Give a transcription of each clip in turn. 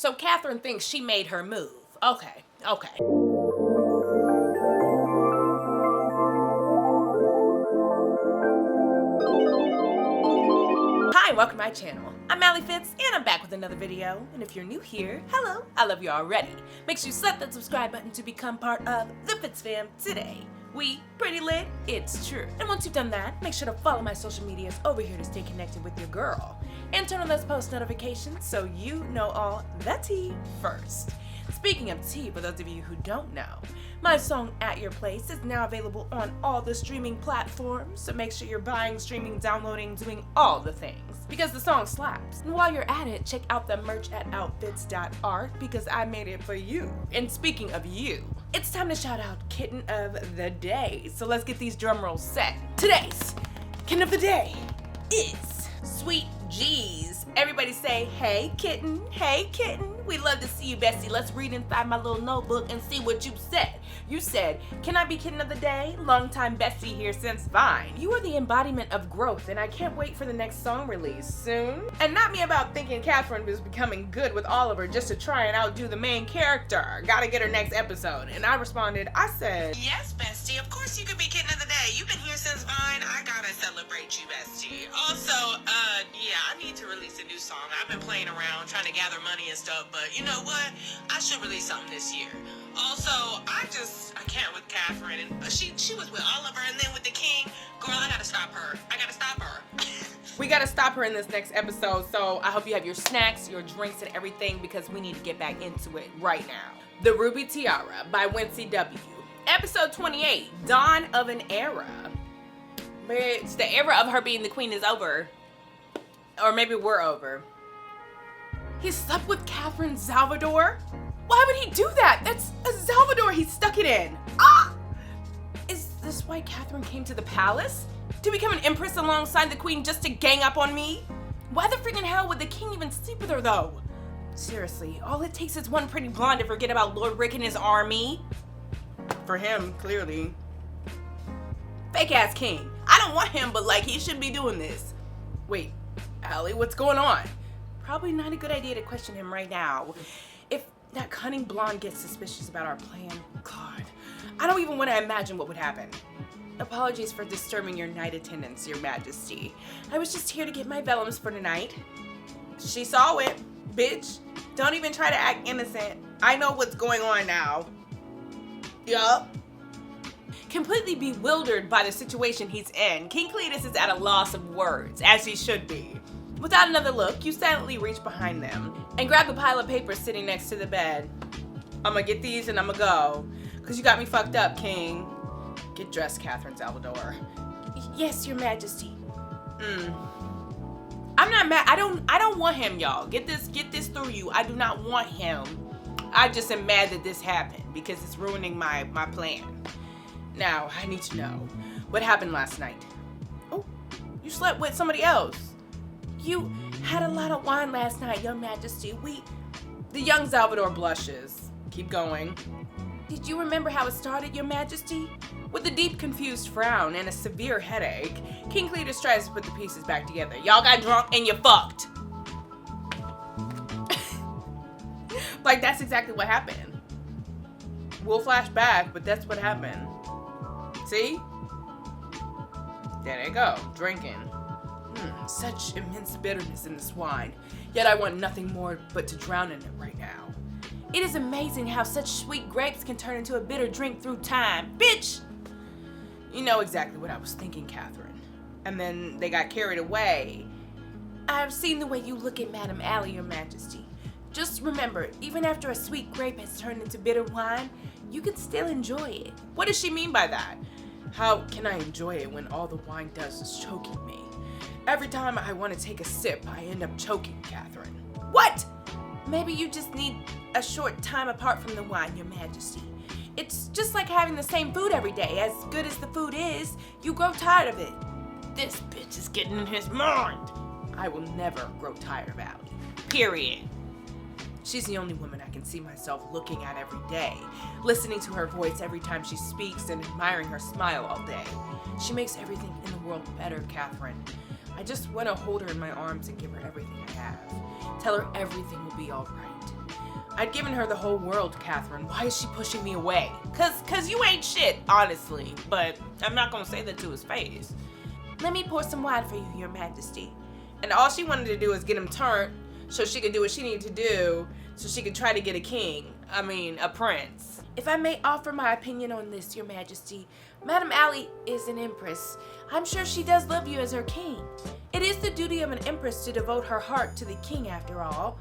So Catherine thinks she made her move. Okay. Hi, welcome to my channel. I'm Allie Fitz, and I'm back with another video. And if you're new here, hello, I love you already. Make sure you slap that subscribe button to become part of the Fitz fam today. We pretty lit, it's true. And once you've done that, make sure to follow my social medias over here to stay connected with your girl. And turn on those post notifications so you know all the tea first. Speaking of tea, for those of you who don't know, my song At Your Place is now available on all the streaming platforms, so make sure you're buying, streaming, downloading, doing all the things, because the song slaps. And while you're at it, check out the merch at outfits.art, because I made it for you. And speaking of you, it's time to shout out Kitten of the Day, so let's get these drum rolls set. Today's Kitten of the Day is Sweet G's. Everybody say, hey kitten, we love to see you, bestie. Let's read inside my little notebook and see what you said. You said, can I be kitten of the day? Longtime bestie here since Vine. You are the embodiment of growth, and I can't wait for the next song release soon. And not me about thinking Catherine was becoming good with Oliver just to try and outdo the main character. Gotta get her next episode. And I responded, I said, yes, bestie, of course you could be kitten of the day. You've been here since Vine. I gotta celebrate you, bestie. Also, yeah, I need to release a new song. I've been playing around trying to gather money and stuff, but you know what? I should release something this year. Also, I can't with Catherine, and she was with Oliver and then with the king. Girl, I gotta stop her. We gotta stop her in this next episode, so I hope you have your snacks, your drinks, and everything, because we need to get back into it right now. The Ruby Tiara by Wincy W. Episode 28, Dawn of an Era. Bitch, the era of her being the queen is over. Or maybe we're over. He slept with Catherine Salvador? Why would he do that? That's a Salvador he stuck it in. Ah! Is this why Catherine came to the palace? To become an empress alongside the queen just to gang up on me? Why the freaking hell would the king even sleep with her though? Seriously, all it takes is one pretty blonde to forget about Lord Rick and his army. For him, clearly. Fake ass king. I don't want him, but like, he shouldn't be doing this. Wait, Allie, what's going on? Probably not a good idea to question him right now. If that cunning blonde gets suspicious about our plan, God, I don't even want to imagine what would happen. Apologies for disturbing your night attendance, Your Majesty. I was just here to get my vellums for tonight. She saw it, bitch. Don't even try to act innocent. I know what's going on now. Yup. Completely bewildered by the situation he's in, King Cletus is at a loss of words, as he should be. Without another look, you silently reach behind them and grab the pile of papers sitting next to the bed. I'ma get these and I'ma go, cause you got me fucked up, King. Get dressed, Catherine Salvador. Yes, Your Majesty. I'm not mad. I don't want him, y'all. Get this through you. I do not want him. I just am mad that this happened because it's ruining my plan. Now, I need to know what happened last night. Oh, you slept with somebody else. You had a lot of wine last night, Your Majesty. The young Salvador blushes. Keep going. Did you remember how it started, Your Majesty? With a deep, confused frown and a severe headache, King Cletus tries to put the pieces back together. Y'all got drunk and you fucked. Like, that's exactly what happened. We'll flash back, but that's what happened. See? There they go, drinking. Such immense bitterness in this wine, yet I want nothing more but to drown in it right now. It is amazing how such sweet grapes can turn into a bitter drink through time. Bitch! You know exactly what I was thinking, Catherine. And then they got carried away. I've seen the way you look at Madame Allie, Your Majesty. Just remember, even after a sweet grape has turned into bitter wine, you can still enjoy it. What does she mean by that? How can I enjoy it when all the wine does is choking me? Every time I want to take a sip, I end up choking, Catherine. What? Maybe you just need a short time apart from the wine, Your Majesty. It's just like having the same food every day. As good as the food is, you grow tired of it. This bitch is getting in his mind. I will never grow tired of Allie. Period. She's the only woman I can see myself looking at every day, listening to her voice every time she speaks and admiring her smile all day. She makes everything in the world better, Catherine. I just want to hold her in my arms and give her everything I have. Tell her everything will be all right. I'd given her the whole world, Catherine. Why is she pushing me away? Cause you ain't shit, honestly. But I'm not gonna say that to his face. Let me pour some wine for you, Your Majesty. And all she wanted to do was get him turned so she could do what she needed to do so she could try to get a prince. If I may offer my opinion on this, Your Majesty, Madame Allie is an empress. I'm sure she does love you as her king. It is the duty of an empress to devote her heart to the king after all.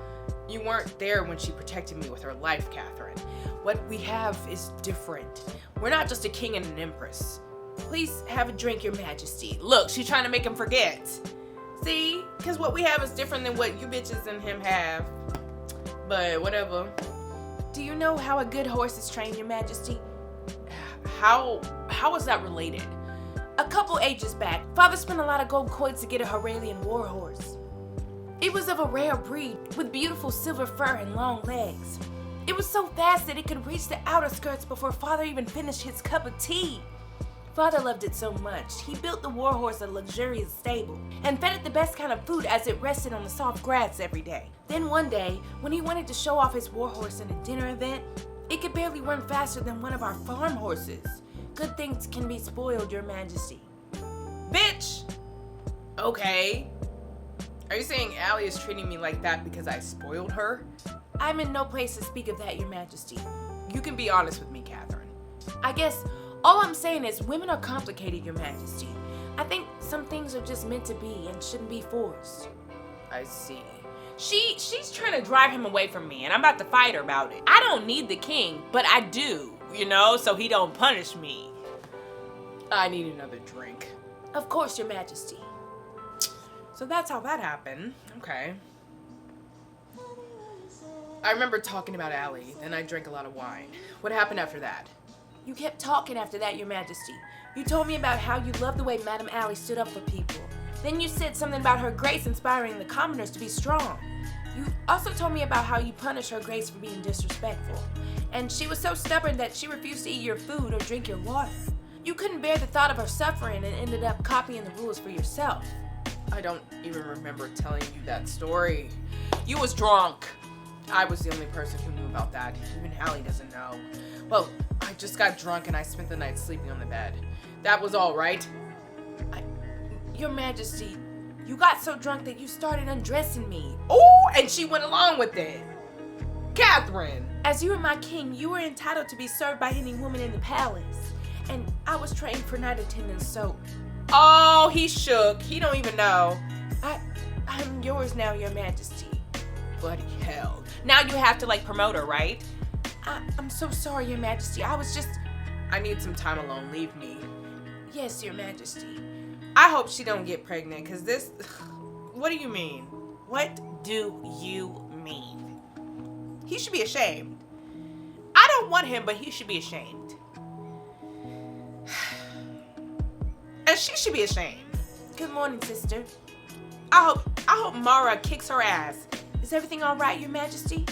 You weren't there when she protected me with her life, Catherine. What we have is different. We're not just a king and an empress. Please have a drink, Your Majesty. Look, she's trying to make him forget. See? Because what we have is different than what you bitches and him have. But whatever. Do you know how a good horse is trained, Your Majesty? How is that related? A couple ages back, Father spent a lot of gold coins to get a Haralian war horse. It was of a rare breed with beautiful silver fur and long legs. It was so fast that it could reach the outer skirts before Father even finished his cup of tea. Father loved it so much, he built the war horse a luxurious stable and fed it the best kind of food as it rested on the soft grass every day. Then one day, when he wanted to show off his war horse in a dinner event, it could barely run faster than one of our farm horses. Good things can be spoiled, Your Majesty. Bitch! Okay. Are you saying Allie is treating me like that because I spoiled her? I'm in no place to speak of that, Your Majesty. You can be honest with me, Catherine. I guess all I'm saying is women are complicated, Your Majesty. I think some things are just meant to be and shouldn't be forced. I see. She's trying to drive him away from me, and I'm about to fight her about it. I don't need the king, but I do, so he don't punish me. I need another drink. Of course, Your Majesty. So that's how that happened. Okay. I remember talking about Allie, then I drank a lot of wine. What happened after that? You kept talking after that, Your Majesty. You told me about how you loved the way Madame Allie stood up for people. Then you said something about her grace inspiring the commoners to be strong. You also told me about how you punished her grace for being disrespectful. And she was so stubborn that she refused to eat your food or drink your water. You couldn't bear the thought of her suffering and ended up copying the rules for yourself. I don't even remember telling you that story. You was drunk. I was the only person who knew about that. Even Allie doesn't know. Well, I just got drunk and I spent the night sleeping on the bed. That was all, right? Your Majesty, you got so drunk that you started undressing me. Oh, and she went along with it. Catherine! As you were my king, you were entitled to be served by any woman in the palace. And I was trained for night attendance, so... Oh, he shook. He don't even know. I'm yours now, Your Majesty. Bloody hell. Now you have to, promote her, right? I'm so sorry, Your Majesty. I need some time alone. Leave me. Yes, Your Majesty. I hope she don't get pregnant, because this... What do you mean? What do you mean? He should be ashamed. I don't want him, but he should be ashamed. And she should be ashamed. Good morning, sister. I hope Mara kicks her ass. Is everything all right, Your Majesty?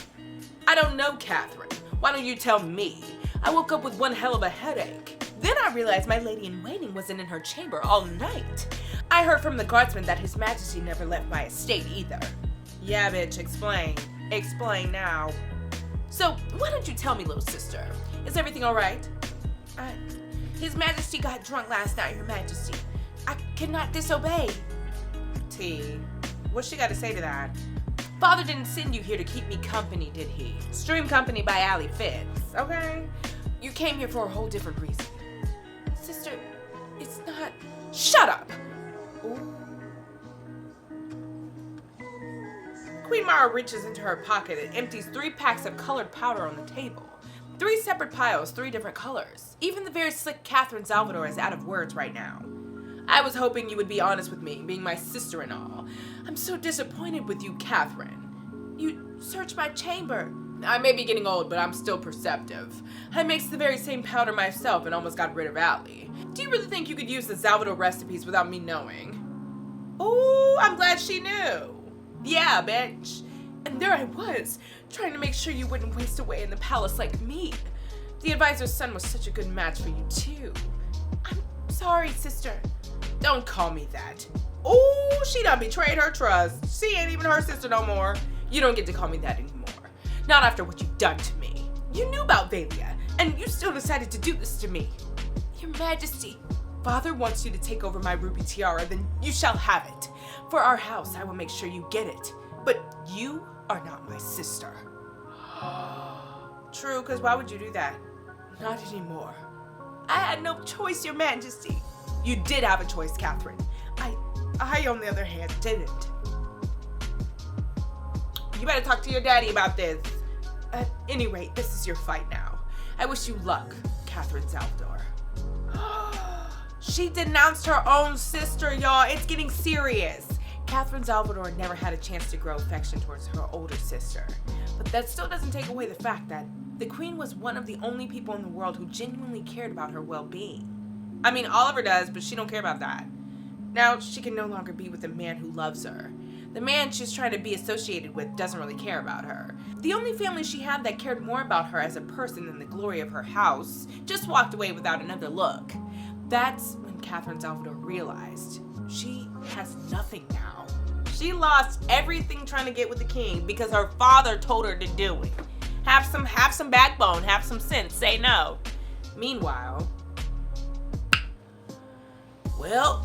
I don't know, Catherine. Why don't you tell me? I woke up with one hell of a headache. Then I realized my lady-in-waiting wasn't in her chamber all night. I heard from the guardsman that His Majesty never left my estate either. Yeah, bitch, explain. Explain now. So, why don't you tell me, little sister? Is everything all right? His Majesty got drunk last night, Your Majesty. I cannot disobey. T, what's she got to say to that? Father didn't send you here to keep me company, did he? Stream company by Allie Fitz, okay? You came here for a whole different reason. Sister, it's not... Shut up! Ooh. Queen Mara reaches into her pocket and empties 3 packs of colored powder on the table. 3 separate piles, 3 different colors. Even the very slick Catherine Salvador is out of words right now. I was hoping you would be honest with me, being my sister and all. I'm so disappointed with you, Catherine. You searched my chamber. I may be getting old, but I'm still perceptive. I mixed the very same powder myself and almost got rid of Allie. Do you really think you could use the Salvador recipes without me knowing? Ooh, I'm glad she knew. Yeah, bitch. And there I was, trying to make sure you wouldn't waste away in the palace like me. The advisor's son was such a good match for you, too. I'm sorry, sister. Don't call me that. Ooh, she done betrayed her trust. She ain't even her sister no more. You don't get to call me that anymore. Not after what you've done to me. You knew about Valia, and you still decided to do this to me. Your Majesty, Father wants you to take over my ruby tiara, then you shall have it. For our house, I will make sure you get it. But you are not my sister. True, because why would you do that? Not anymore. I had no choice, Your Majesty. You did have a choice, Catherine. I, on the other hand, didn't. You better talk to your daddy about this. At any rate, this is your fight now. I wish you luck, Catherine Salvador. She denounced her own sister, y'all. It's getting serious. Catherine Salvador never had a chance to grow affection towards her older sister. But that still doesn't take away the fact that the Queen was one of the only people in the world who genuinely cared about her well-being. I mean, Oliver does, but she don't care about that. Now, she can no longer be with a man who loves her. The man she's trying to be associated with doesn't really care about her. The only family she had that cared more about her as a person than the glory of her house just walked away without another look. That's when Catherine Salvador realized she has nothing now. She lost everything trying to get with the king because her father told her to do it. Have some backbone, have some sense, say no. Meanwhile, well,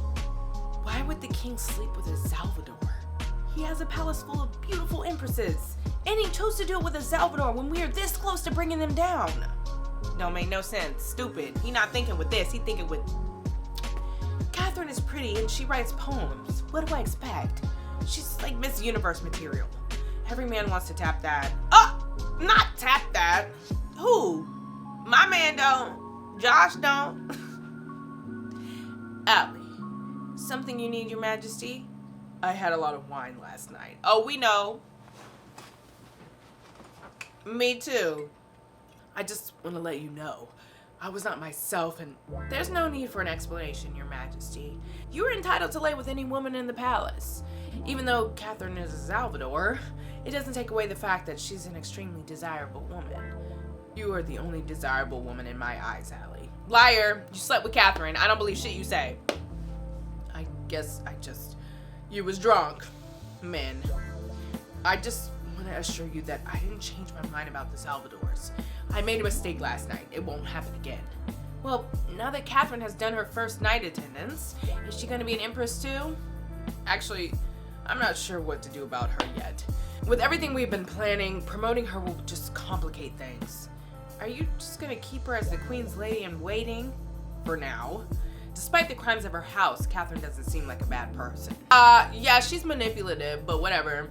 why would the king sleep with a Salvador? He has a palace full of beautiful empresses, and he chose to do it with a Salvador when we are this close to bringing them down. Don't make no sense. Stupid. He not thinking with this, he thinking with... Catherine is pretty and she writes poems. What do I expect? She's like Miss Universe material. Every man wants to tap that. Oh, not tap that. Who? My man don't. Josh don't. Allie, something you need, Your Majesty? I had a lot of wine last night. Oh, we know. Me too. I just want to let you know, I was not myself, and there's no need for an explanation, Your Majesty. You are entitled to lay with any woman in the palace. Even though Catherine is a Salvador, it doesn't take away the fact that she's an extremely desirable woman. You are the only desirable woman in my eyes, Allie. Liar, you slept with Catherine. I don't believe shit you say. I guess you was drunk. Man, I just want to assure you that I didn't change my mind about the Salvadors. I made a mistake last night. It won't happen again. Well, now that Catherine has done her first night attendance, is she going to be an empress too? Actually, I'm not sure what to do about her yet. With everything we've been planning, promoting her will just complicate things. Are you just going to keep her as the Queen's lady in waiting? For now. Despite the crimes of her house, Catherine doesn't seem like a bad person. Yeah, she's manipulative, but whatever.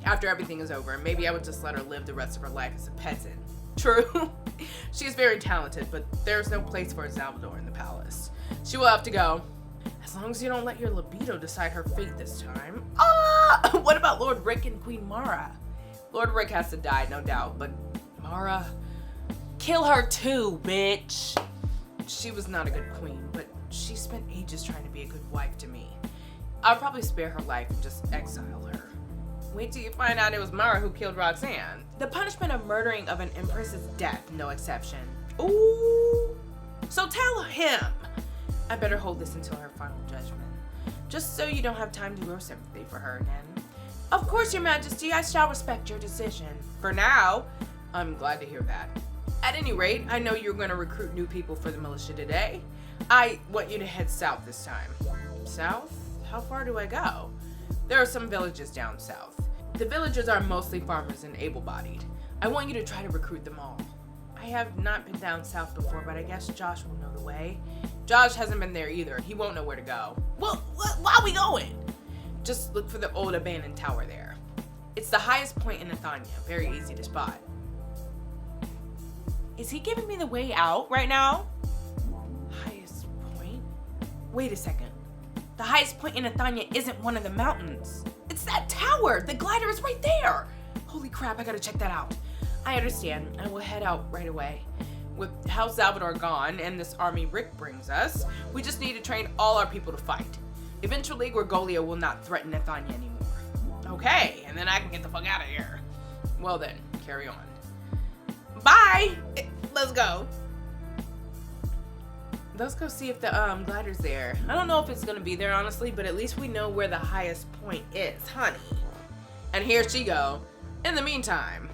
After everything is over, maybe I would just let her live the rest of her life as a peasant. True. She is very talented, but there's no place for a Salvador in the palace. She will have to go. As long as you don't let your libido decide her fate this time. What about Lord Rick and Queen Mara? Lord Rick has to die, no doubt, but Mara, kill her too, bitch. She was not a good queen, but she spent ages trying to be a good wife to me. I'll probably spare her life and just exile her. Wait till you find out it was Mara who killed Roxanne. The punishment of murdering of an empress is death, no exception. Ooh. So tell him. I better hold this until her final judgment. Just so you don't have time to grow sympathy for her again. Of course, Your Majesty, I shall respect your decision. For now, I'm glad to hear that. At any rate, I know you're going to recruit new people for the militia today. I want you to head south this time. South? How far do I go? There are some villages down south. The villagers are mostly farmers and able-bodied. I want you to try to recruit them all. I have not been down south before, but I guess Josh will know the way. Josh hasn't been there either. He won't know where to go. Well, why are we going? Just look for the old abandoned tower there. It's the highest point in Athania. Very easy to spot. Is he giving me the way out right now? Highest point? Wait a second. The highest point in Athania isn't one of the mountains. It's that tower. The glider is right there. Holy crap, I gotta check that out. I understand. I will head out right away. With House Salvador gone and this army Rick brings us, we just need to train all our people to fight. Eventually, Gregolia will not threaten Athania anymore. Okay, and then I can get the fuck out of here. Well then, carry on. Bye! Let's go. Let's go see if the glider's there. I don't know if it's gonna be there, honestly, but at least we know where the highest point is, honey. And here she go. In the meantime,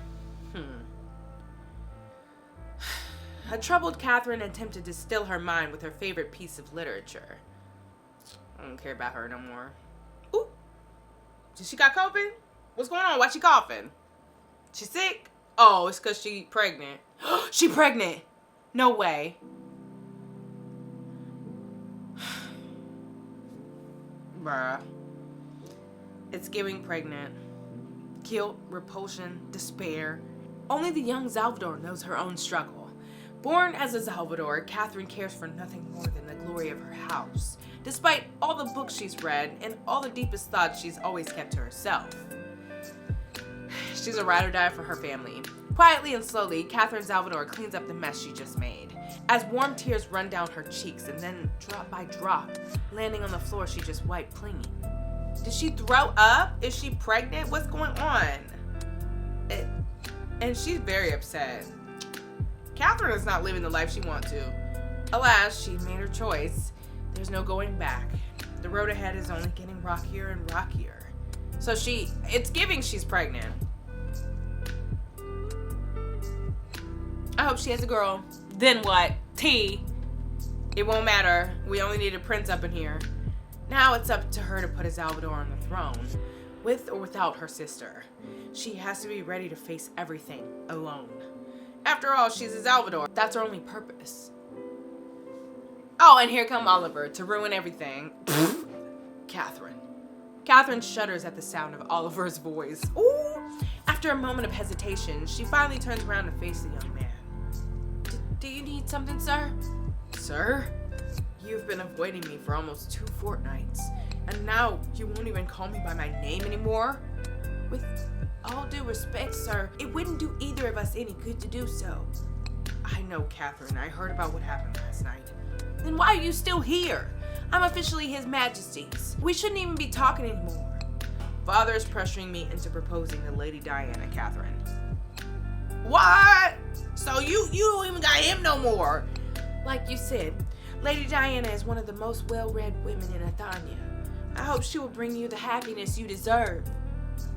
a troubled Catherine attempted to still her mind with her favorite piece of literature. I don't care about her no more. Ooh, did she got COVID? What's going on? Why she coughing? She sick? Oh, it's because she pregnant. She pregnant. No way. Bruh. It's giving pregnant. Guilt, repulsion, despair. Only the young Salvador knows her own struggle. Born as a Salvador, Catherine cares for nothing more than the glory of her house, despite all the books she's read and all the deepest thoughts she's always kept to herself. She's a ride or die for her family. Quietly and slowly, Catherine Salvador cleans up the mess she just made, as warm tears run down her cheeks and then, drop by drop, landing on the floor she just wiped clean. Did she throw up? Is she pregnant? What's going on? And she's very upset. Catherine is not living the life she wants to. Alas, she made her choice. There's no going back. The road ahead is only getting rockier and rockier. So it's giving she's pregnant. I hope she has a girl. Then what? T. It won't matter. We only need a prince up in here. Now it's up to her to put a Salvador on the throne, with or without her sister. She has to be ready to face everything alone. After all, she's a Salvador. That's her only purpose. Oh, and here come Oliver to ruin everything. Catherine. Catherine shudders at the sound of Oliver's voice. Ooh! After a moment of hesitation, she finally turns around to face the young man. Do you need something, sir? Sir? You've been avoiding me for almost 2 fortnights, and now you won't even call me by my name anymore? With all due respect, sir, it wouldn't do either of us any good to do so. I know, Catherine. I heard about what happened last night. Then why are you still here? I'm officially His Majesty's. We shouldn't even be talking anymore. Father is pressuring me into proposing to Lady Diana, Catherine. What? So you don't even got him no more? Like you said, Lady Diana is one of the most well-read women in Athania. I hope she will bring you the happiness you deserve.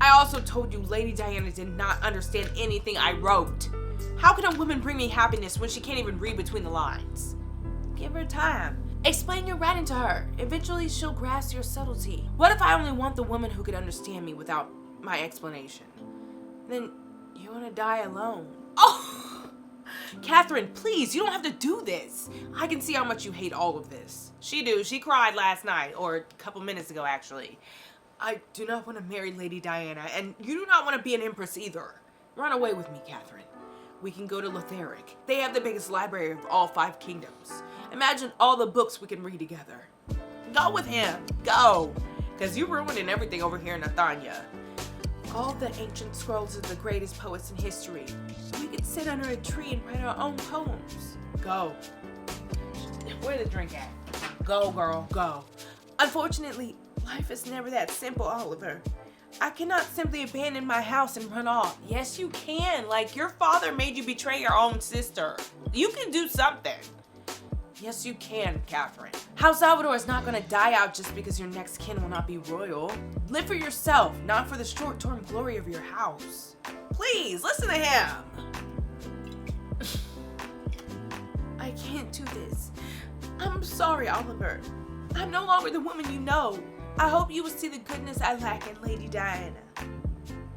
I also told you Lady Diana did not understand anything I wrote. How can a woman bring me happiness when she can't even read between the lines? Give her time. Explain your writing to her. Eventually she'll grasp your subtlety. What if I only want the woman who could understand me without my explanation? Then you want to die alone. Oh! Catherine, please, you don't have to do this. I can see how much you hate all of this. She do. She cried last night, or a couple minutes ago, actually. I do not want to marry Lady Diana, and you do not want to be an empress either. Run away with me, Catherine. We can go to Lotharic. They have the biggest library of all 5 kingdoms. Imagine all the books we can read together. Go with him. Go. Because you're ruining everything over here in Athania. All the ancient scrolls of the greatest poets in history. We could sit under a tree and write our own poems. Go. Where's the drink at? Go, girl, go. Unfortunately, life is never that simple, Oliver. I cannot simply abandon my house and run off. Yes, you can. Like, your father made you betray your own sister. You can do something. Yes, you can, Catherine. House Salvador is not gonna die out just because your next kin will not be royal. Live for yourself, not for the short-term glory of your house. Please, listen to him. I can't do this. I'm sorry, Oliver. I'm no longer the woman you know. I hope you will see the goodness I lack in Lady Diana.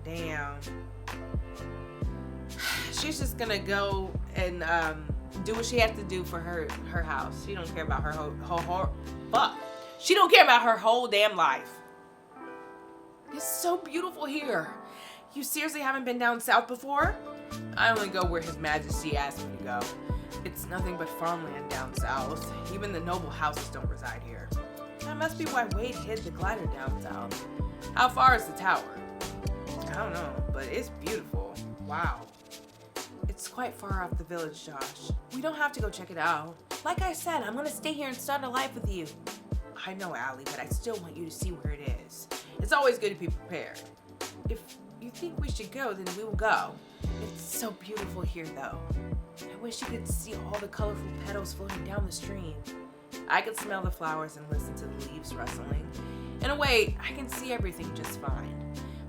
Damn. She's just gonna go and do what she has to do for her house. She don't care about her whole fuck. She don't care about her whole damn life. It's so beautiful here. You seriously haven't been down south before? I only go where His Majesty asked me to go. It's nothing but farmland down south. Even the noble houses don't reside here. That must be why Wade hid the glider down south. How far is the tower? I don't know, but it's beautiful. Wow. It's quite far off the village, Josh. We don't have to go check it out. Like I said, I'm gonna stay here and start a life with you. I know, Allie, but I still want you to see where it is. It's always good to be prepared. If you think we should go, then we will go. It's so beautiful here, though. I wish you could see all the colorful petals floating down the stream. I could smell the flowers and listen to the leaves rustling. In a way, I can see everything just fine.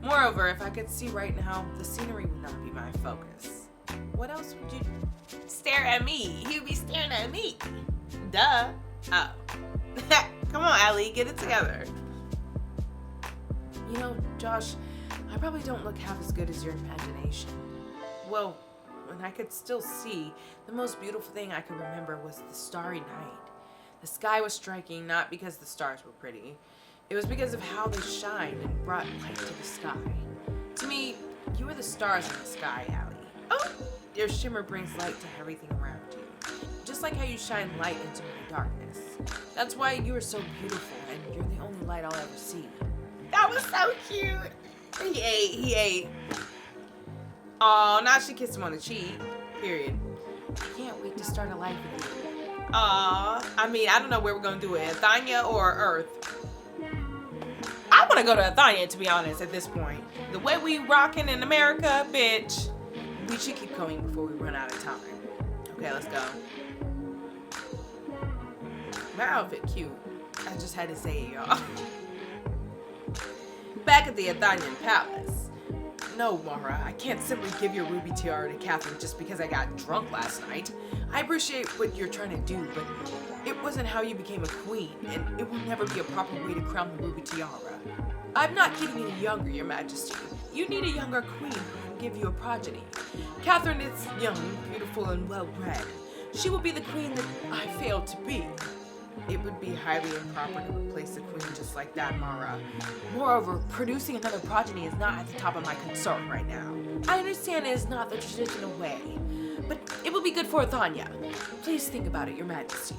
Moreover, if I could see right now, the scenery would not be my focus. What else would you stare at me? You'd be staring at me. Duh. Oh. Come on, Allie, get it together. You know, Josh, I probably don't look half as good as your imagination. Well, when I could still see, the most beautiful thing I could remember was the starry night. The sky was striking not because the stars were pretty. It was because of how they shined and brought light to the sky. To me, you were the stars in the sky, Allie. Oh! Your shimmer brings light to everything around you. Just like how you shine light into my darkness. That's why you are so beautiful and you're the only light I'll ever see. That was so cute! He ate. Aw, now she kissed him on the cheek. Period. I can't wait to start a life with you. Aw, I mean, I don't know where we're gonna do it, Athania or Earth. I wanna go to Athania, to be honest, at this point. The way we rockin' in America, bitch. We should keep going before we run out of time. Okay, let's go. My outfit cute. I just had to say it, y'all. Back at the Athanian Palace. No, Mara, I can't simply give your ruby tiara to Catherine just because I got drunk last night. I appreciate what you're trying to do, but it wasn't how you became a queen, and it will never be a proper way to crown the ruby tiara. I'm not getting any younger, Your Majesty. You need a younger queen who can give you a progeny. Catherine is young, beautiful, and well-bred. She will be the queen that I failed to be. It would be highly improper to replace a queen just like that, Mara. Moreover, producing another progeny is not at the top of my concern right now. I understand it is not the traditional way, but it will be good for Athania. Please think about it, Your Majesty.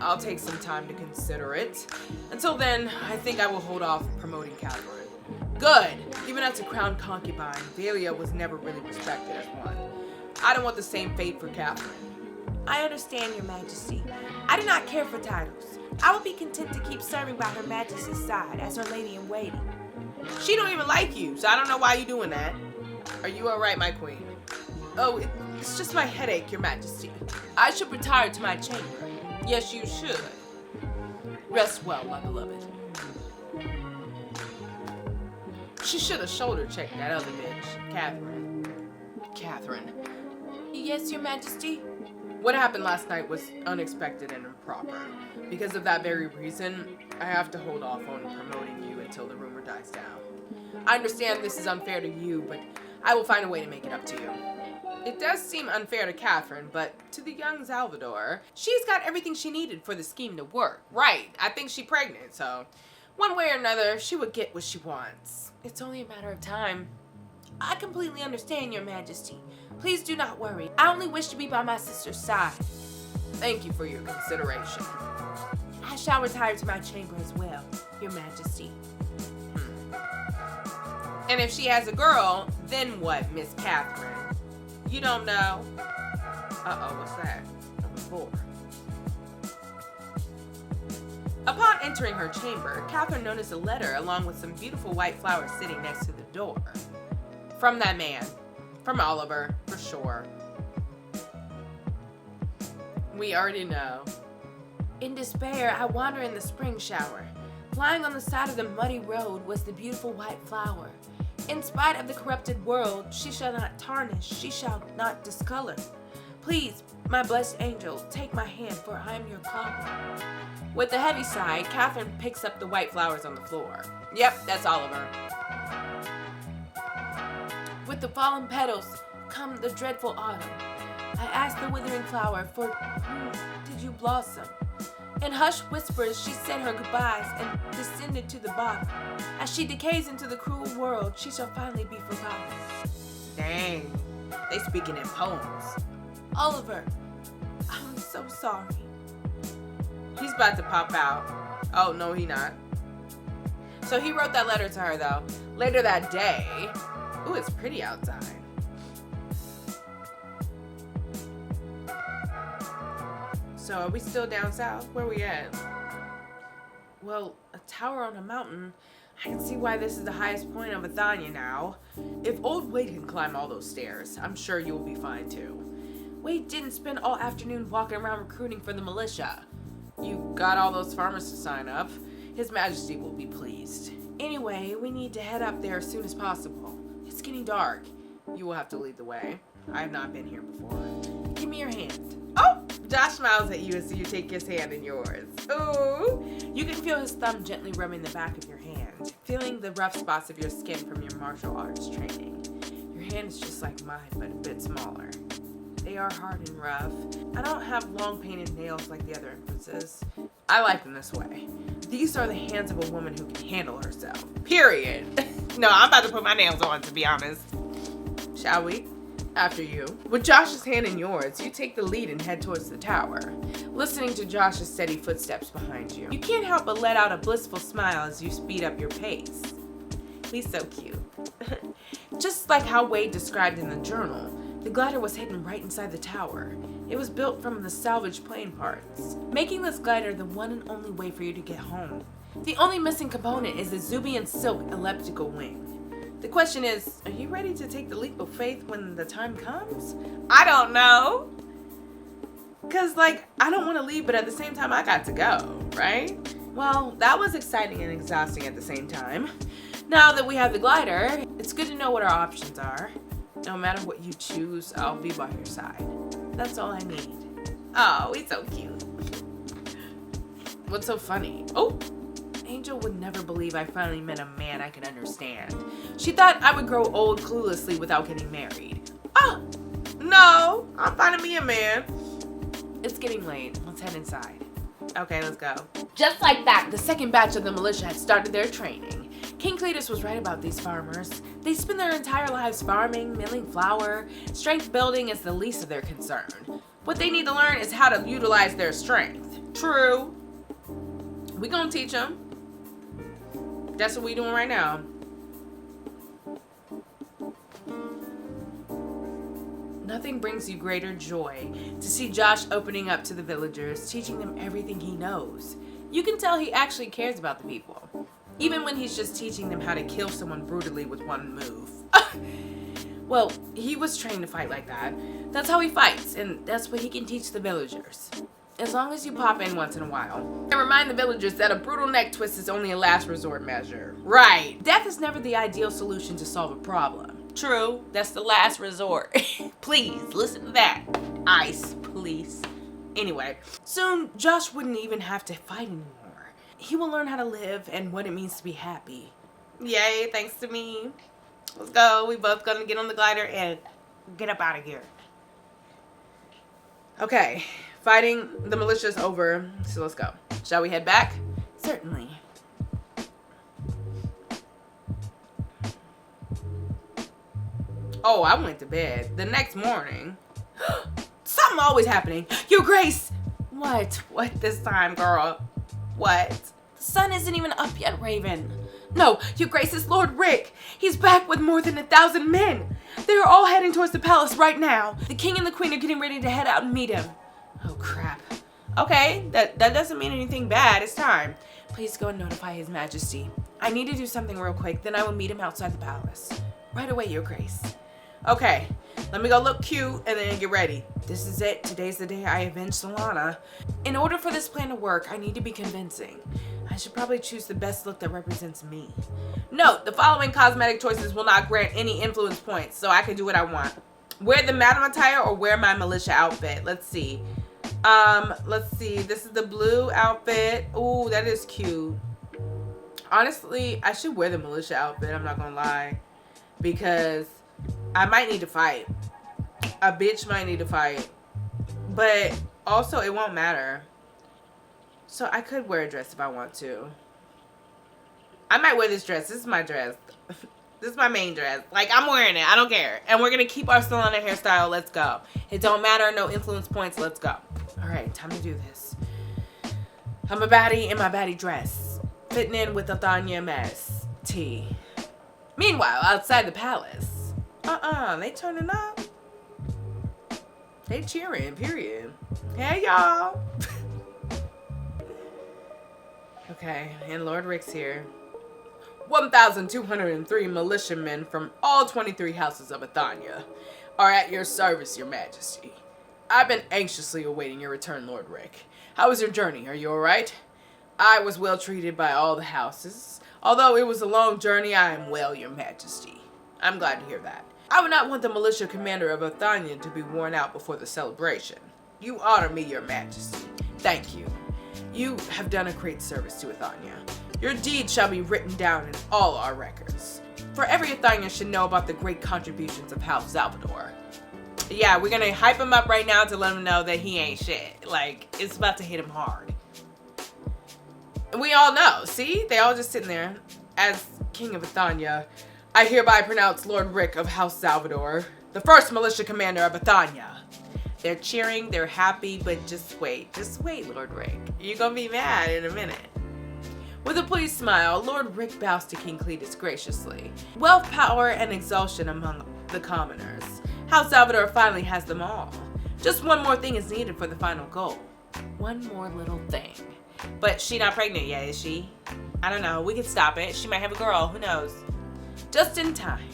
I'll take some time to consider it. Until then, I think I will hold off promoting Catherine. Good! Even as a crowned concubine, Velia was never really respected as one. I don't want the same fate for Catherine. I understand, Your Majesty. I do not care for titles. I will be content to keep serving by Her Majesty's side as her lady-in-waiting. She don't even like you, so I don't know why you're doing that. Are you alright, my queen? Oh, it's just my headache, Your Majesty. I should retire to my chamber. Yes, you should. Rest well, my beloved. She should have shoulder-checked that other bitch, Catherine. Yes, Your Majesty? What happened last night was unexpected and improper. Because of that very reason, I have to hold off on promoting you until the rumor dies down. I understand this is unfair to you, but I will find a way to make it up to you. It does seem unfair to Catherine, but to the young Salvador, she's got everything she needed for the scheme to work. Right, I think she's pregnant, so one way or another, she would get what she wants. It's only a matter of time. I completely understand, Your Majesty. Please do not worry. I only wish to be by my sister's side. Thank you for your consideration. I shall retire to my chamber as well, Your Majesty. And if she has a girl, then what, Miss Catherine? You don't know? Uh-oh, what's that? Number 4. Upon entering her chamber, Catherine noticed a letter along with some beautiful white flowers sitting next to the door. From that man. From Oliver, for sure. We already know. In despair, I wander in the spring shower. Lying on the side of the muddy road was the beautiful white flower. In spite of the corrupted world, she shall not tarnish, she shall not discolor. Please, my blessed angel, take my hand, for I am your calling. With a heavy sigh, Catherine picks up the white flowers on the floor. Yep, that's Oliver. With the fallen petals come the dreadful autumn. I asked the withering flower, for whom did you blossom? In hushed whispers, she said her goodbyes and descended to the bottom. As she decays into the cruel world, she shall finally be forgotten. Dang, they speaking in poems. Oliver, I'm so sorry. He's about to pop out. Oh, no, he not. So he wrote that letter to her, though. Later that day. Ooh, it's pretty outside. So are we still down south? Where we at? Well, a tower on a mountain. I can see why this is the highest point of Athania now. If old Wade can climb all those stairs, I'm sure you'll be fine too. Wade didn't spend all afternoon walking around recruiting for the militia. You got all those farmers to sign up. His Majesty will be pleased. Anyway, we need to head up there as soon as possible. It's getting dark. You will have to lead the way. I have not been here before. Give me your hand. Oh! Josh smiles at you as you take his hand in yours. Ooh! You can feel his thumb gently rubbing the back of your hand, feeling the rough spots of your skin from your martial arts training. Your hand is just like mine, but a bit smaller. They are hard and rough. I don't have long painted nails like the other empresses. I like them this way. These are the hands of a woman who can handle herself. Period. No, I'm about to put my nails on, to be honest. Shall we? After you. With Josh's hand in yours, you take the lead and head towards the tower, listening to Josh's steady footsteps behind you. You can't help but let out a blissful smile as you speed up your pace. He's so cute. Just like how Wade described in the journal, the glider was hidden right inside the tower. It was built from the salvaged plane parts, making this glider the one and only way for you to get home. The only missing component is the Zubian silk elliptical wing. The question is, are you ready to take the leap of faith when the time comes? I don't know. Cause I don't want to leave, but at the same time I got to go, right? Well, that was exciting and exhausting at the same time. Now that we have the glider, it's good to know what our options are. No matter what you choose, I'll be by your side. That's all I need. Oh, he's so cute. What's so funny? Oh! Angel would never believe I finally met a man I could understand. She thought I would grow old cluelessly without getting married. Oh, no, I'm finding me a man. It's getting late. Let's head inside. Okay, let's go. Just like that, the second batch of the militia had started their training. King Cletus was right about these farmers. They spend their entire lives farming, milling flour. Strength building is the least of their concern. What they need to learn is how to utilize their strength. True. We gonna teach them. That's what we doing right now. Nothing brings you greater joy to see Josh opening up to the villagers, teaching them everything he knows. You can tell he actually cares about the people, even when he's just teaching them how to kill someone brutally with one move. Well, he was trained to fight like that. That's how he fights, and that's what he can teach the villagers. As long as you pop in once in a while. And remind the villagers that a brutal neck twist is only a last resort measure. Right. Death is never the ideal solution to solve a problem. True. That's the last resort. Please, listen to that. Ice, please. Anyway, soon Josh wouldn't even have to fight anymore. He will learn how to live and what it means to be happy. Yay, thanks to me. Let's go. We both gonna get on the glider and get up out of here. Okay. Fighting the militia is over, so let's go. Shall we head back? Certainly. Oh, I went to bed. The next morning. Something always happening. Your Grace! What? What this time, girl? What? The sun isn't even up yet, Raven. No, Your Grace is Lord Rick. He's back with more than 1,000 men. They are all heading towards the palace right now. The king and the queen are getting ready to head out and meet him. Oh, crap. Okay, that doesn't mean anything bad. It's time. Please go and notify His Majesty. I need to do something real quick, then I will meet him outside the palace. Right away, Your Grace. Okay, let me go look cute and then get ready. This is it. Today's the day I avenge Solana. In order for this plan to work, I need to be convincing. I should probably choose the best look that represents me. Note, the following cosmetic choices will not grant any influence points, so I can do what I want. Wear the madam attire or wear my militia outfit. Let's see. This is the blue outfit. Ooh, that is cute. Honestly, I should wear the militia outfit, I'm not gonna lie. Because I might need to fight. A bitch might need to fight. But also, it won't matter. So I could wear a dress if I want to. I might wear this dress. This is my dress. This is my main dress. I'm wearing it. I don't care. And we're going to keep our Solana hairstyle. Let's go. It don't matter. No influence points. Let's go. All right. Time to do this. I'm a baddie in my baddie dress. Fitting in with Athania mess. T. Meanwhile, outside the palace. They turning up. They cheering. Period. Hey, y'all. Okay. And Lord Rick's here. 1,203 militiamen from all 23 houses of Athania are at your service, your majesty. I've been anxiously awaiting your return, Lord Rick. How was your journey? Are you alright? I was well treated by all the houses. Although it was a long journey, I am well, your majesty. I'm glad to hear that. I would not want the militia commander of Athania to be worn out before the celebration. You honor me, your majesty. Thank you. You have done a great service to Athania. Your deed shall be written down in all our records. For every Athanian should know about the great contributions of House Salvador. Yeah, we're gonna hype him up right now to let him know that he ain't shit. Like, it's about to hit him hard. And we all know, see? They all just sitting there. As King of Athania, I hereby pronounce Lord Rick of House Salvador the first militia commander of Athania. They're cheering, they're happy, but just wait, Lord Rick. You're gonna be mad in a minute. With a pleased smile, Lord Rick bows to King Cletus graciously. Wealth, power, and exaltation among the commoners. House Salvador finally has them all. Just one more thing is needed for the final goal. One more little thing. But she not pregnant yet, is she? I don't know, we could stop it. She might have a girl, who knows? Just in time,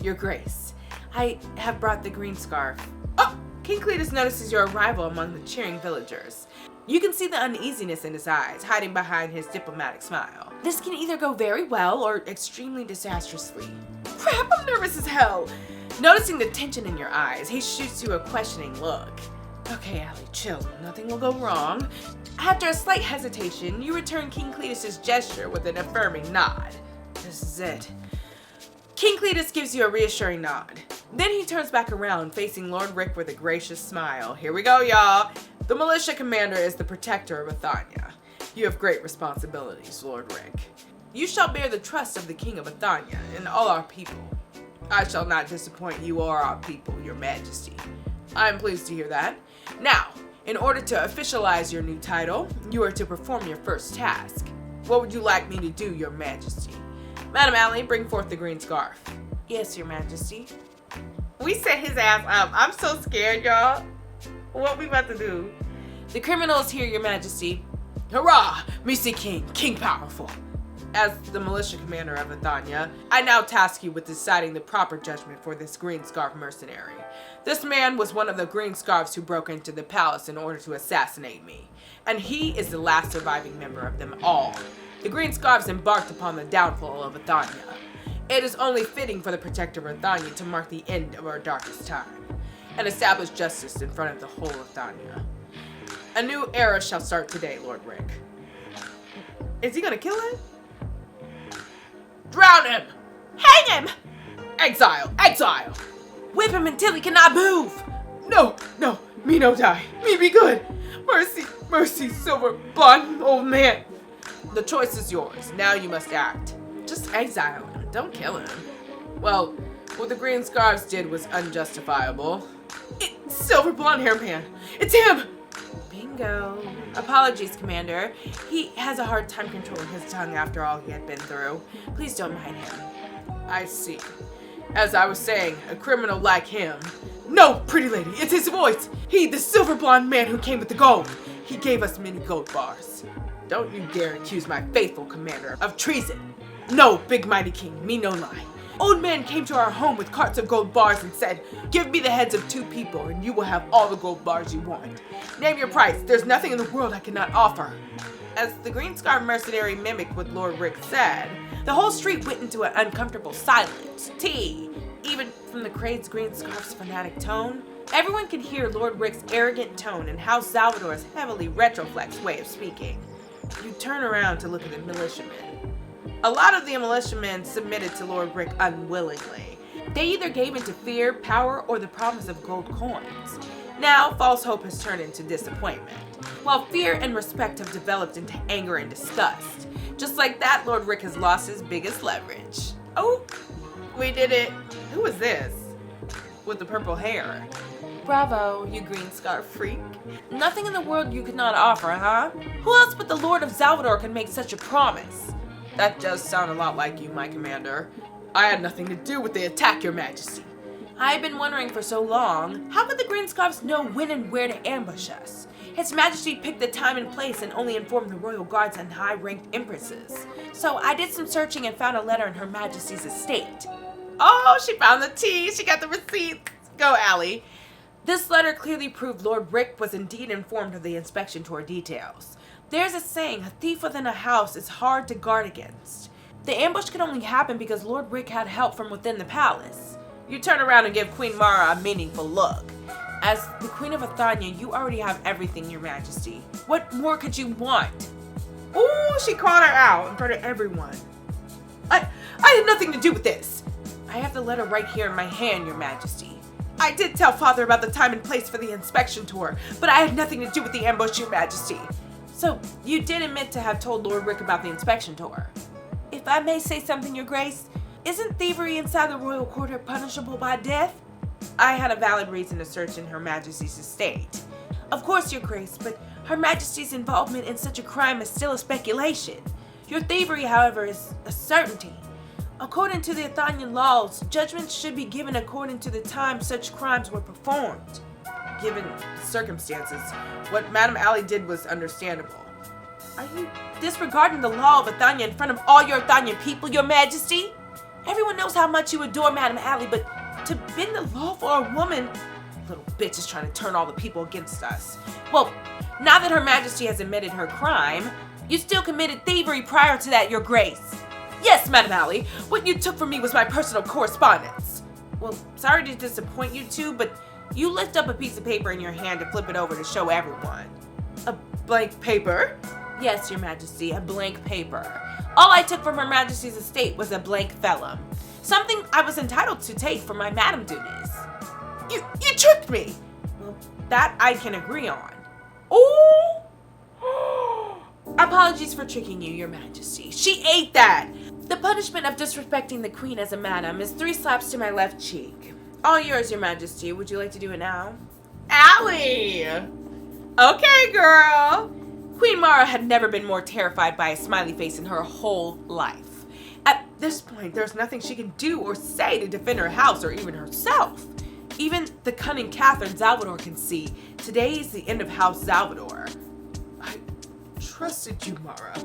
your grace. I have brought the green scarf. Oh, King Cletus notices your arrival among the cheering villagers. You can see the uneasiness in his eyes, hiding behind his diplomatic smile. This can either go very well or extremely disastrously. Crap, I'm nervous as hell. Noticing the tension in your eyes, he shoots you a questioning look. Okay, Allie, chill. Nothing will go wrong. After a slight hesitation, you return King Cletus' gesture with an affirming nod. This is it. King Cletus gives you a reassuring nod. Then he turns back around, facing Lord Rick with a gracious smile. Here we go, y'all. The militia commander is the protector of Athania. You have great responsibilities, Lord Rick. You shall bear the trust of the King of Athania and all our people. I shall not disappoint you or our people, your majesty. I am pleased to hear that. Now, in order to officialize your new title, you are to perform your first task. What would you like me to do, your majesty? Madam Allie, bring forth the green scarf. Yes, your majesty. We set his ass up. I'm so scared, y'all. What we about to do? The criminal is here, your majesty. Hurrah! Missy King, King Powerful. As the militia commander of Athania, I now task you with deciding the proper judgment for this green scarf mercenary. This man was one of the green scarves who broke into the palace in order to assassinate me, and he is the last surviving member of them all. The green scarves embarked upon the downfall of Athania. It is only fitting for the protector of Athania to mark the end of our darkest time and establish justice in front of the whole of Athania. A new era shall start today, Lord Rick. Is he gonna kill him? Drown him! Hang him! Exile! Exile! Whip him until he cannot move! No, me no die. Me be good. Mercy, silver, blonde, old man. The choice is yours. Now you must act. Just exile him. Don't kill him. Well, what the green scarves did was unjustifiable. It's silver blonde hair man. It's him! Bingo. Apologies, Commander. He has a hard time controlling his tongue after all he had been through. Please don't mind him. I see. As I was saying, a criminal like him. No, pretty lady, it's his voice. He, the silver blonde man who came with the gold. He gave us many gold bars. Don't you dare accuse my faithful commander of treason. No, big mighty king, me no lie. Old man came to our home with carts of gold bars and said, give me the heads of 2 people and you will have all the gold bars you want. Name your price, there's nothing in the world I cannot offer. As the green scarf mercenary mimicked what Lord Rick said, the whole street went into an uncomfortable silence. Even from the Crade's green scarf's fanatic tone, everyone could hear Lord Rick's arrogant tone and House Salvador's heavily retroflex way of speaking. You turn around to look at the militiamen. A lot of the militiamen submitted to Lord Rick unwillingly. They either gave into fear, power, or the promise of gold coins. Now, false hope has turned into disappointment, while fear and respect have developed into anger and disgust. Just like that, Lord Rick has lost his biggest leverage. Oh, we did it. Who is this? With the purple hair. Bravo, you green scarf freak. Nothing in the world you could not offer, huh? Who else but the Lord of Salvador can make such a promise? That does sound a lot like you, my commander. I had nothing to do with the attack, your majesty. I've been wondering for so long, how could the Green Scarfs know when and where to ambush us? His Majesty picked the time and place and only informed the royal guards and high-ranked empresses. So I did some searching and found a letter in Her Majesty's estate. Oh, she found the tea. She got the receipts. Go, Allie. This letter clearly proved Lord Rick was indeed informed of the inspection tour details. There's a saying, a thief within a house is hard to guard against. The ambush could only happen because Lord Rick had help from within the palace. You turn around and give Queen Mara a meaningful look. As the Queen of Athania, you already have everything, Your Majesty. What more could you want? Ooh, she called her out in front of everyone. I had nothing to do with this. I have the letter right here in my hand, Your Majesty. I did tell Father about the time and place for the inspection tour, but I had nothing to do with the ambush, Your Majesty. So, you did admit to have told Lord Rick about the inspection tour. If I may say something, Your Grace, isn't thievery inside the royal quarter punishable by death? I had a valid reason to search in Her Majesty's estate. Of course, Your Grace, but Her Majesty's involvement in such a crime is still a speculation. Your thievery, however, is a certainty. According to the Athenian laws, judgments should be given according to the time such crimes were performed. Given the circumstances, what Madame Allie did was understandable. Are you disregarding the law of Athania in front of all your Athenian people, Your Majesty? Everyone knows how much you adore Madame Allie, but to bend the law for a woman, little bitch is trying to turn all the people against us. Well, now that Her Majesty has admitted her crime, you still committed thievery prior to that, Your Grace. Yes, Madame Allie, what you took from me was my personal correspondence. Well, sorry to disappoint you two, but you lift up a piece of paper in your hand to flip it over to show everyone. A blank paper? Yes, Your Majesty, a blank paper. All I took from Her Majesty's estate was a blank vellum. Something I was entitled to take for my madam duties. You tricked me! Well, that I can agree on. Ooh! Apologies for tricking you, Your Majesty. She ate that! The punishment of disrespecting the Queen as a madam is 3 slaps to my left cheek. All yours, Your Majesty. Would you like to do it now? Allie! Okay, girl. Queen Mara had never been more terrified by a smiley face in her whole life. At this point, there's nothing she can do or say to defend her house or even herself. Even the cunning Catherine Salvador can see today is the end of House Salvador. I trusted you, Mara.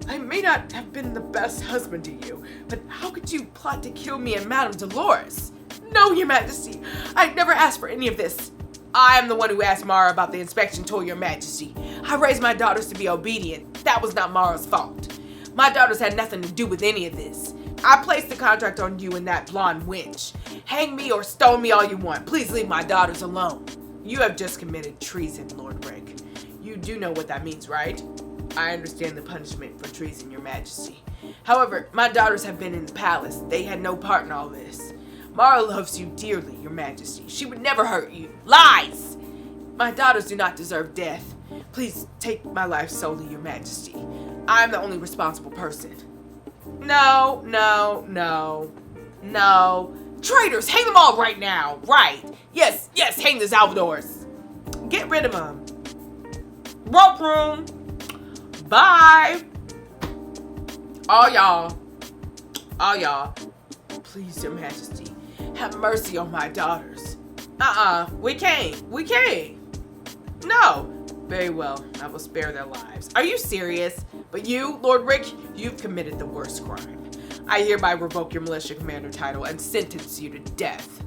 I may not have been the best husband to you, but how could you plot to kill me and Madame Dolores? No, Your Majesty. I never asked for any of this. I am the one who asked Mara about the inspection tour, Your Majesty. I raised my daughters to be obedient. That was not Mara's fault. My daughters had nothing to do with any of this. I placed the contract on you and that blonde wench. Hang me or stone me all you want. Please leave my daughters alone. You have just committed treason, Lord Rick. You do know what that means, right? I understand the punishment for treason, Your Majesty. However, my daughters have been in the palace. They had no part in all this. Mara loves you dearly, Your Majesty. She would never hurt you. Lies! My daughters do not deserve death. Please take my life solely, Your Majesty. I am the only responsible person. No. Traitors, hang them all right now. Right. Yes, hang the Salvadors. Get rid of them. Rope room. Bye. All y'all. Please, Your Majesty, have mercy on my daughters. We can't. No. Very well, I will spare their lives. Are you serious? But you, Lord Rick, you've committed the worst crime. I hereby revoke your militia commander title and sentence you to death.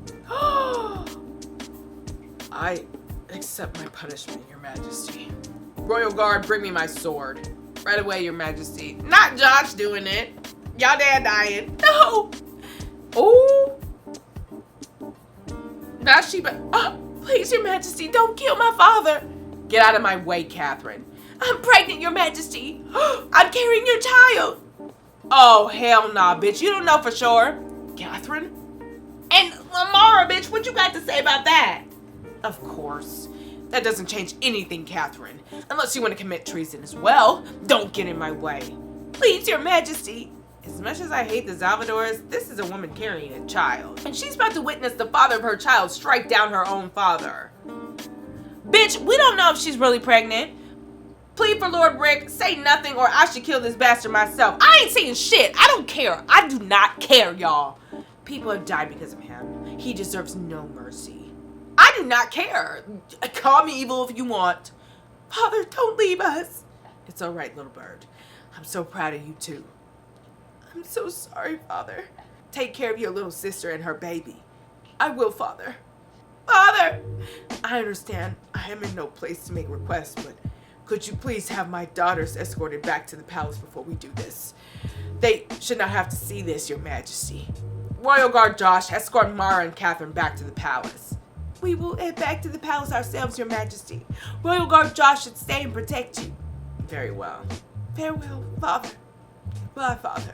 I accept my punishment, Your Majesty. Royal Guard, bring me my sword. Right away, Your Majesty. Not Josh doing it. Y'all dad dying. No. Oh. Not Sheba. Please, Your Majesty, don't kill my father. Get out of my way, Catherine. I'm pregnant, Your Majesty. I'm carrying your child. Oh, hell nah, bitch. You don't know for sure. Catherine? And Mara, bitch, what you got to say about that? Of course. That doesn't change anything, Catherine. Unless you want to commit treason as well. Don't get in my way. Please, Your Majesty. As much as I hate the Salvadors, this is a woman carrying a child. And she's about to witness the father of her child strike down her own father. Bitch, we don't know if she's really pregnant. Plead for Lord Rick, say nothing or I should kill this bastard myself. I ain't saying shit. I don't care. I do not care, y'all. People have died because of him. He deserves no mercy. I do not care. Call me evil if you want. Father, don't leave us. It's all right, little bird. I'm so proud of you too. I'm so sorry, Father. Take care of your little sister and her baby. I will, Father. Father! I understand I am in no place to make requests, but could you please have my daughters escorted back to the palace before we do this? They should not have to see this, Your Majesty. Royal Guard Josh, escort Mara and Catherine back to the palace. We will head back to the palace ourselves, Your Majesty. Royal Guard Josh should stay and protect you. Very well. Farewell, Father. Goodbye, Father.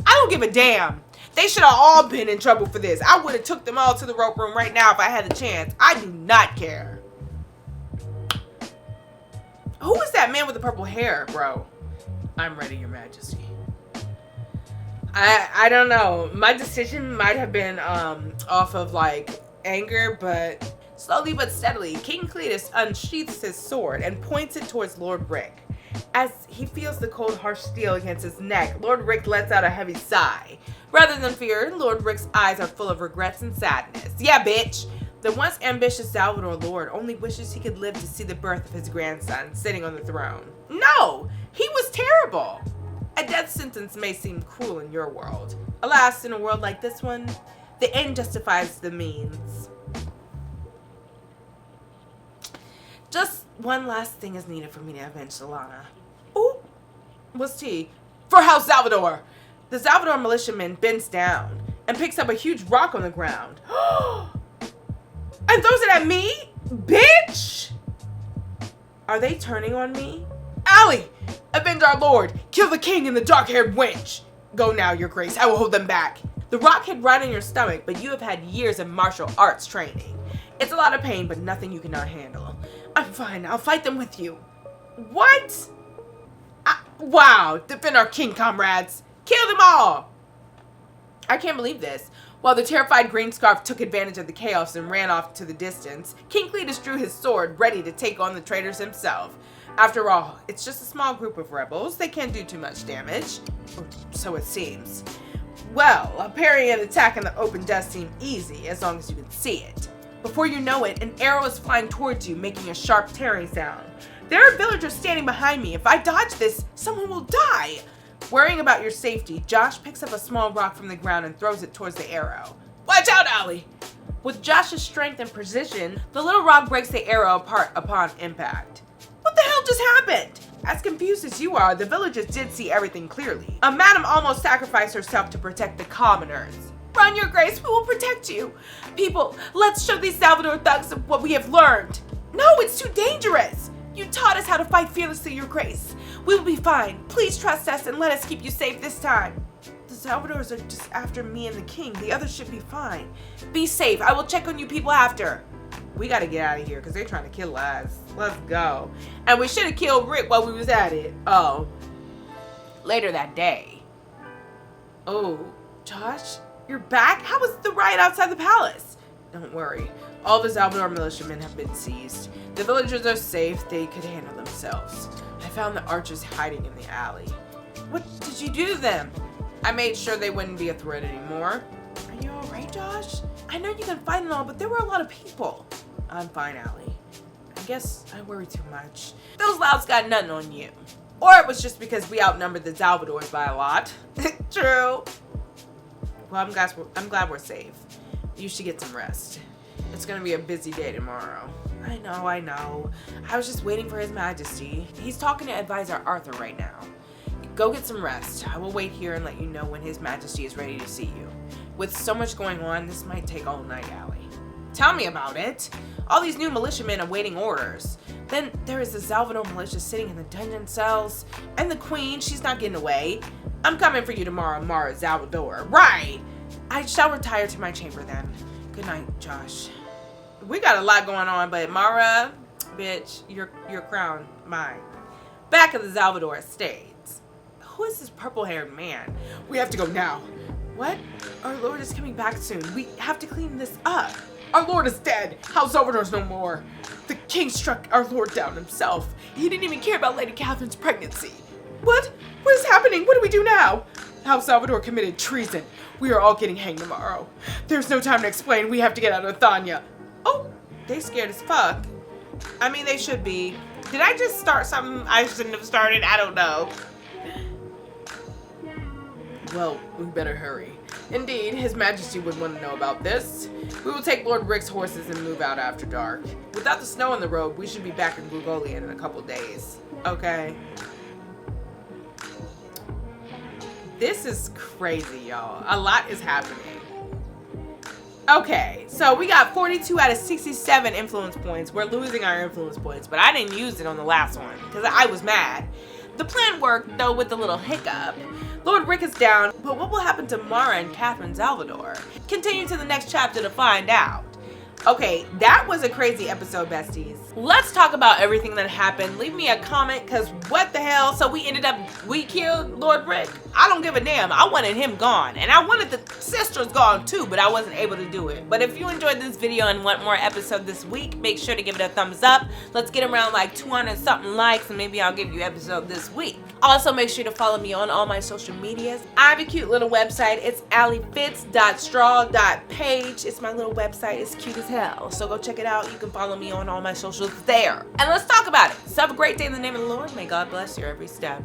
I don't give a damn. They should have all been in trouble for this. I would have took them all to the rope room right now if I had the chance. I do not care. Who is that man with the purple hair, bro? I'm ready, Your Majesty. I don't know. My decision might have been off of like anger, but slowly but steadily, King Cletus unsheaths his sword and points it towards Lord Rick. As he feels the cold, harsh steel against his neck, Lord Rick lets out a heavy sigh. Rather than fear, Lord Rick's eyes are full of regrets and sadness. Yeah, bitch! The once ambitious Salvador Lord only wishes he could live to see the birth of his grandson sitting on the throne. No! He was terrible! A death sentence may seem cruel in your world. Alas, in a world like this one, the end justifies the means. Just one last thing is needed for me to avenge Solana. Ooh, what's tea? For House Salvador! The Salvador militiaman bends down and picks up a huge rock on the ground. And throws it at me? Bitch! Are they turning on me? Allie! Avenge our lord! Kill the king and the dark-haired wench! Go now, your grace. I will hold them back. The rock hit right in your stomach, but you have had years of martial arts training. It's a lot of pain, but nothing you cannot handle. I'm fine. I'll fight them with you. What? Wow. Defend our king, comrades. Kill them all. I can't believe this. While the terrified green scarf took advantage of the chaos and ran off to the distance, King Cletus drew his sword, ready to take on the traitors himself. After all, it's just a small group of rebels. They can't do too much damage. Or so it seems. Well, a parry and attack in the open does seem easy, as long as you can see it. Before you know it, an arrow is flying towards you, making a sharp tearing sound. There are villagers standing behind me. If I dodge this, someone will die. Worrying about your safety, Josh picks up a small rock from the ground and throws it towards the arrow. Watch out, Allie! With Josh's strength and precision, the little rock breaks the arrow apart upon impact. What the hell just happened? As confused as you are, the villagers did see everything clearly. A madam almost sacrificed herself to protect the commoners. Run, your grace, we will protect you. People, let's show these Salvador thugs what we have learned. No, it's too dangerous. You taught us how to fight fearlessly, your grace. We will be fine. Please trust us and let us keep you safe this time. The Salvadors are just after me and the king. The others should be fine. Be safe. I will check on you people after. We gotta get out of here because they're trying to kill us. Let's go. And we should have killed Rick while we was at it. Oh. Later that day. Oh, Josh? You're back? How was the riot outside the palace? Don't worry. All the Salvador militiamen have been seized. The villagers are safe. They could handle themselves. I found the archers hiding in the alley. What did you do to them? I made sure they wouldn't be a threat anymore. Are you alright, Josh? I know you can fight and all, but there were a lot of people. I'm fine, Allie. I guess I worry too much. Those louds got nothing on you. Or it was just because we outnumbered the Salvadors by a lot. True. Well, I'm glad we're safe. You should get some rest. It's gonna be a busy day tomorrow. I know. I was just waiting for His Majesty. He's talking to Advisor Arthur right now. Go get some rest. I will wait here and let you know when His Majesty is ready to see you. With so much going on, this might take all night, Allie. Tell me about it. All these new militiamen awaiting orders. Then there is the Salvador militia sitting in the dungeon cells. And the queen, she's not getting away. I'm coming for you tomorrow, Mara Salvador. Right! I shall retire to my chamber then. Good night, Josh. We got a lot going on, but Mara, bitch, your crown, mine. Back at the Salvador estates. Who is this purple-haired man? We have to go now. What? Our lord is coming back soon. We have to clean this up. Our lord is dead. House Salvador's no more. The king struck our lord down himself. He didn't even care about Lady Catherine's pregnancy. What? What is happening? What do we do now? how Salvador committed treason. We are all getting hanged tomorrow. There's no time to explain. We have to get out of Thanya. Oh, they scared as fuck. I mean, they should be. Did I just start something I shouldn't have started? I don't know. Well, we better hurry. Indeed, His Majesty would want to know about this. We will take Lord Rick's horses and move out after dark. Without the snow on the road, we should be back in Grugolian in a couple days. Okay. This is crazy, y'all. A lot is happening. Okay, so we got 42 out of 67 influence points. We're losing our influence points, but I didn't use it on the last one because I was mad. The plan worked, though, with a little hiccup. Lord Rick is down, but what will happen to Mara and Catherine Salvador? Continue to the next chapter to find out. Okay, that was a crazy episode, besties. Let's talk about everything that happened. Leave me a comment, because what the hell? So we killed Lord Rick? I don't give a damn. I wanted him gone. And I wanted the sisters gone too, but I wasn't able to do it. But if you enjoyed this video and want more episodes this week, make sure to give it a thumbs up. Let's get around like 200 something likes, and maybe I'll give you an episode this week. Also, make sure to follow me on all my social medias. I have a cute little website. It's allifits.straw.page. It's my little website. It's cute as hell. So go check it out. You can follow me on all my socials there. And let's talk about it. So have a great day in the name of the Lord. May God bless your every step.